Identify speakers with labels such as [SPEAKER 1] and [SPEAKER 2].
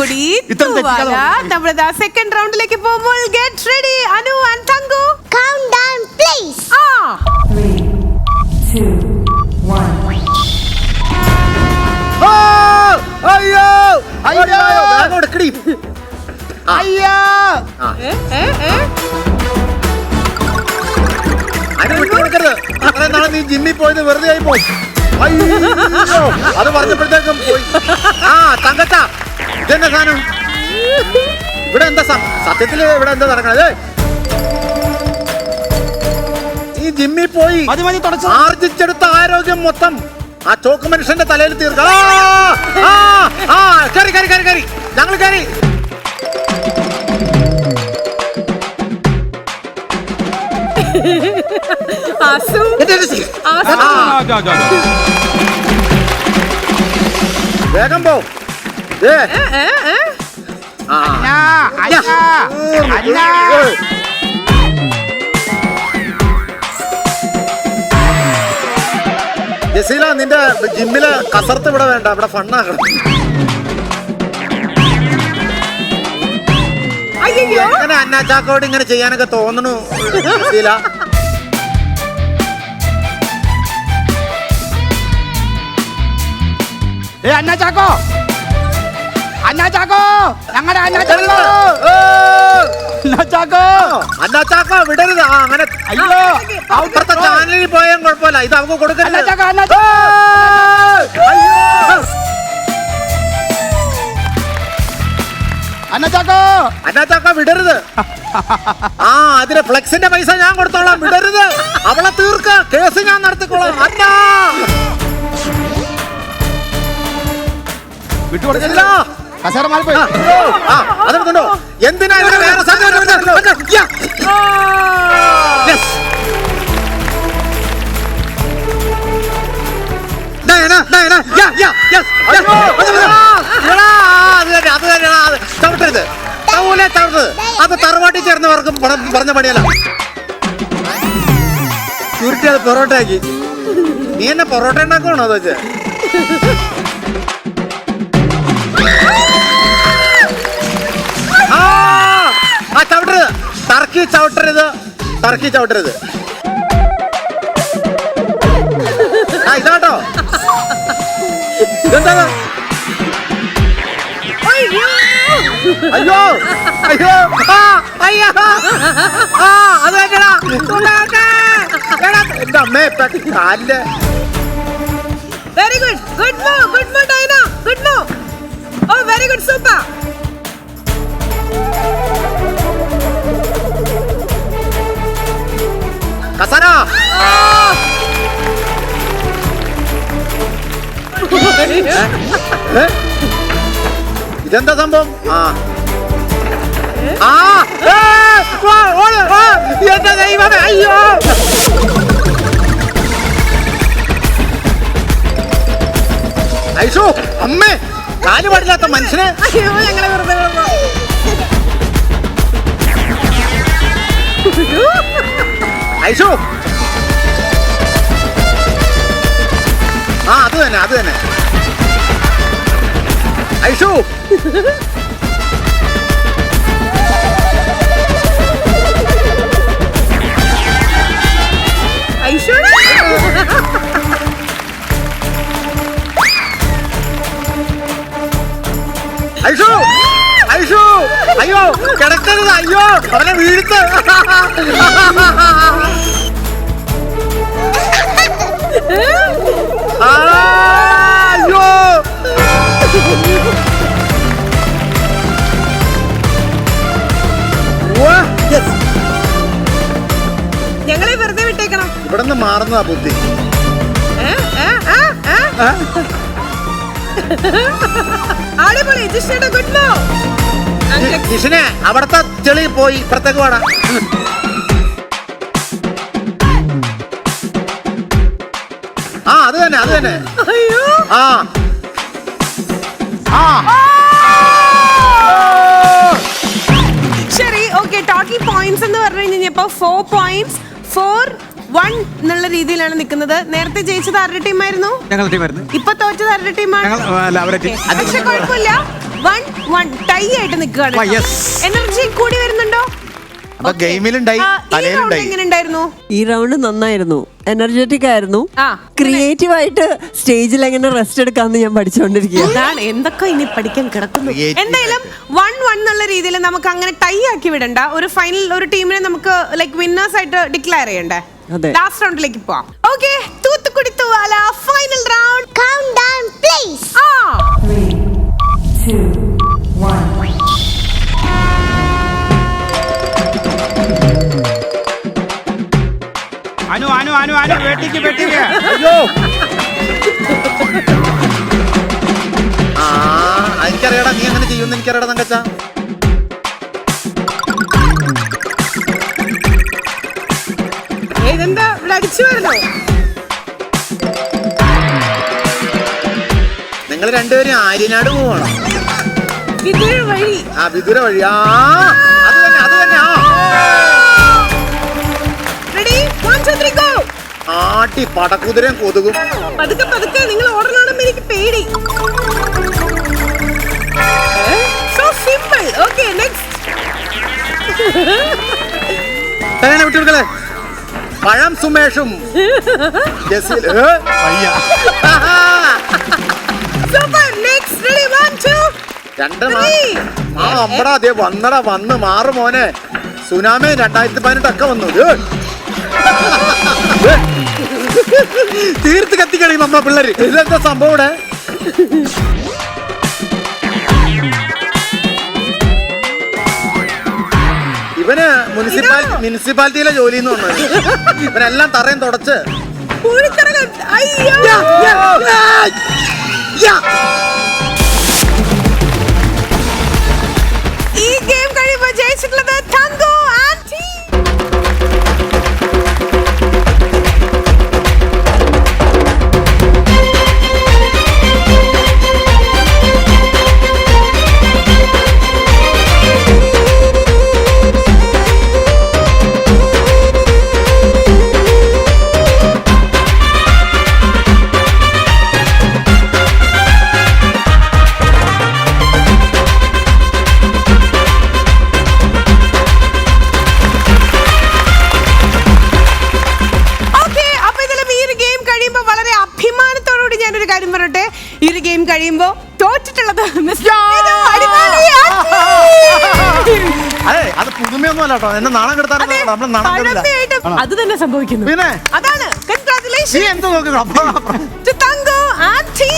[SPEAKER 1] കൂടി നമ്മുടെ സെക്കൻഡ് റൗണ്ടിലേക്ക് പോകുമ്പോൾ get ready Anu and Thanku.
[SPEAKER 2] Count down, please.
[SPEAKER 3] 3, 2, 1.
[SPEAKER 4] അയ്യോ അയ്യോ കൊടുക്കടി. അയ്യോ അതിന് വിട്ടുകൊടുക്കരുത്. അത്രയും നാളെ നീ ജിമ്മിൽ പോയത് വെറുതെ ആയി പോയി. അയ്യോ അത് പറഞ്ഞപ്പോഴത്തേക്കും പോയി. ആ തങ്കച്ച ഇതെന്താ സാധനം? ഇവിടെ എന്താ സത്യത്തില് ഇവിടെ എന്താ നടക്കണത്? ഈ ജിമ്മിൽ പോയി ആർജിച്ചെടുത്ത ആരോഗ്യം മൊത്തം ആ ചോക്ക് മനുഷ്യന്റെ തലയിൽ തീർക്ക. കറി കറി കറി കറി ഞങ്ങൾ കറി. വേഗം പോ. ജസീല നിന്റെ ജിമ്മില് കസർത്ത് ഇവിടെ വേണ്ട, ഇവിടെ ഫണ്ണാക്കണം. എങ്ങനെ അന്നാച്ചാക്കോട് ഇങ്ങനെ ചെയ്യാനൊക്കെ തോന്നണു ജസീല?
[SPEAKER 5] അന്നാച്ചാക്കോ അന്നാച്ചാക്കോ ഞങ്ങളുടെ
[SPEAKER 4] അന്നാച്ചാക്കോ വിടരുത്. അങ്ങനെ അയ്യോ അവിടുത്തെ ചാനലിൽ പോയാൽ കുഴപ്പമില്ല, ഇത് അവർക്ക് കൊടുക്കരുത്. അന്നാച്ചാക്കോ വിടരുത്. ആ അതിന് ഫ്ലെക്സിന്റെ പൈസ ഞാൻ കൊടുത്തോളാം, വിടരുത്. അവളെ തീർക്ക, കേസ് ഞാൻ നടത്തിക്കോളാം. അന്നാ വിട്ടുകൊടുക്കില്ല. അതെടുത്തുണ്ടോ? എന്തിനാ വേറെ ചവിട്ടരുത്. ചവിട്ടരുത്. അത് തറവാട്ടിൽ ചേർന്നവർക്ക് പറഞ്ഞ പണിയല്ല. ചുരുട്ടി അത് പൊറോട്ട ആക്കി. നീ എന്നെ പൊറോട്ട ഉണ്ടാക്കണോ അത് വെച്ച്? ചവിട്ടരുത്. ടർക്കി ചവിട്ടരുത്. ടർക്കി ചവിട്ടരുത്. ഇതാട്ടോ ഇതെന്താ? അയ്യോ അയ്യോ അയ്യോ അത് വേണ്ടടാ. എന്റെ അമ്മേ കാലില്.
[SPEAKER 1] Very good. Good move. Good move ഡൈന. Good move. ഓ വെരി ഗുഡ്. സൂപ്പർ.
[SPEAKER 4] കസര ഇതെന്താ സംഭവം? എന്റെ ദൈവമേ. അയ്യോ ഐഷു അമ്മേ കാല് പാടില്ലാത്ത മനുഷ്യനെ.
[SPEAKER 1] അയ്യോ ഞങ്ങളെ വെറുതെ
[SPEAKER 4] ഐഷു അത് തന്നെ അത് തന്നെ ഐഷു.
[SPEAKER 1] ഐഷു
[SPEAKER 4] ഐഷു ഐഷു അയ്യോ കിടക്കരുത്. അയ്യോ അവനെ വീഴ്ത്ത്. അയ്യോ
[SPEAKER 1] ഞങ്ങളെ വെറുതെ വിട്ടേക്കണം.
[SPEAKER 4] ഇവിടെ നിന്ന് മാറുന്നതാ ബുദ്ധി.
[SPEAKER 1] അടിപൊളി. Jishna good move.
[SPEAKER 4] ജിഷ്ണെ അവിടത്തെ ചെളി പോയി ഇപ്പുറത്തേക്ക് വേടാ. അത് തന്നെ അത് തന്നെ.
[SPEAKER 1] അയ്യോ ശരി ഓക്കെ. ടോട്ടൽ പോയിന്റ്സ് എന്ന് പറഞ്ഞു കഴിഞ്ഞപ്പോ 4 points 4-1 എന്നുള്ള രീതിയിലാണ് നിൽക്കുന്നത്. നേരത്തെ ജയിച്ചത് ആരുടെ ടീമായിരുന്നു?
[SPEAKER 5] ഞങ്ങളുടെ ടീമായിരുന്നു.
[SPEAKER 1] ഇപ്പൊ തോറ്റത് ആരുടെ ടീമാണ്?
[SPEAKER 5] പക്ഷെ
[SPEAKER 1] കുഴപ്പമില്ല. 1 1 ടൈ ആയിട്ട് നിൽക്കുകയാണ്.
[SPEAKER 4] ആ, yes.
[SPEAKER 1] എനർജി കൂടി വരുന്നുണ്ടോ?
[SPEAKER 4] അപ്പൊ ഗെയിമിലുണ്ടായി
[SPEAKER 1] ഈ
[SPEAKER 4] തലയിലുണ്ടായി.
[SPEAKER 1] എങ്ങനെ ഉണ്ടായിരുന്നു?
[SPEAKER 6] ഈ റൗണ്ട് നന്നായിരുന്നു, എനർജറ്റിക് ആയിരുന്നു.
[SPEAKER 1] ആ.
[SPEAKER 6] ക്രിയേറ്റീവ് ആയിട്ട് സ്റ്റേജിൽ എങ്ങനെ റെസ്റ്റ് എടുക്കാന്ന് ഞാൻ പഠിച്ചുകൊണ്ടിരിക്കുക.
[SPEAKER 1] അതാണ് എന്തൊക്കെ ഇനി പഠിക്കാൻ കിടക്കുന്നു.
[SPEAKER 4] Creative
[SPEAKER 1] എന്തായാലും 1-1 എന്നുള്ള രീതിയിൽ നമുക്ക് അങ്ങനെ ടൈ ആക്കി വിടണ്ട. ഒരു ഫൈനൽ ഒരു ടീമിനെ നമുക്ക് ലൈക്ക് വിന്നേഴ്സ് ആയിട്ട് ഡിക്ലെയർ ചെയ്യണ്ടേ?
[SPEAKER 6] അതെ.
[SPEAKER 1] ലാസ്റ്റ് റൗണ്ടിലേക്ക് പോവാം. ഓക്കെ, തൂത്തുക്കുടി തൂവാല ഫൈനൽ റൗണ്ട്.
[SPEAKER 2] Countdown, please.
[SPEAKER 1] ആ
[SPEAKER 3] 3, 2, 1.
[SPEAKER 5] അനു അനു അനു അനു വെട്ടിക്ക് വെട്ടിക്ക്.
[SPEAKER 4] അയ്യോ ആ എനിക്കറിയാടാ, നീ അങ്ങനെ ചെയ്യുമെന്ന് എനിക്കറിയാടാ തങ്കച്ച.
[SPEAKER 1] ഇതെന്താ ഇവിടെ അടിച്ചു വരണോ?
[SPEAKER 4] നിങ്ങൾ രണ്ടുപേരും ആര്യനാട് പോവാണോ?
[SPEAKER 1] വിദൂര വഴി.
[SPEAKER 4] ആ വിദുര വഴി. ആ അത് തന്നെ അത് തന്നെ. ആ
[SPEAKER 1] റെഡി 1 2 3 ഗോ.
[SPEAKER 4] ആട്ടി പടക്കുതിരയും കൊതുകും.
[SPEAKER 1] പതുക്കെ പതുക്കെ നിങ്ങൾ ഓർഡർ കാണുമ്പോൾ എനിക്ക് പേടി. So simple. Okay next.
[SPEAKER 4] എങ്ങനെ വിട്ടുകൊടുക്കലേ? പഴം സുമേഷും ജസീൽ. അയ്യ
[SPEAKER 1] സൂപ്പർ. നെക്സ്റ്റ് റെഡി 1 2
[SPEAKER 4] രണ്ട് ആ അമ്പടാ അതേ വന്നടാ വന്ന് മാറു മോനെ. സുനാമി 2018 ഒക്കെ വന്നു. തീർത്ത് കത്തിക്കണി നമ്മ പിള്ളേര്. ഇതെന്താ സംഭവം ഇവിടെ? ഇവന് മുനിസിപ്പാലിറ്റിയിലെ ജോലി എന്ന് പറഞ്ഞു. ഇവനെല്ലാം തറയും തുടച്ച്
[SPEAKER 1] പൂഴിക്കറകൾ. അയ്യോ. ഈ ഗെയിം കഴിയുമ്പോൾ ജയിച്ചിട്ടുള്ളത് തങ്കു ആന്റി. ഈ ഒരു ഗെയിം കഴിയുമ്പോ തോറ്റിട്ടുള്ളത്
[SPEAKER 4] അതെ അത് പുതുമയൊന്നും അല്ല കേട്ടോ. എന്നെ നാണം കെടുത്താൻ നമ്മൾ നാണം കെടില്ല.
[SPEAKER 1] അത് തന്നെ സംഭവിക്കുന്നു.
[SPEAKER 4] പിന്നെ
[SPEAKER 1] അതാണ്. കൺഗ്രാറ്റുലേഷൻ.
[SPEAKER 4] നീ എന്ത് നോക്കണം?
[SPEAKER 1] തങ്കു ആന്റി.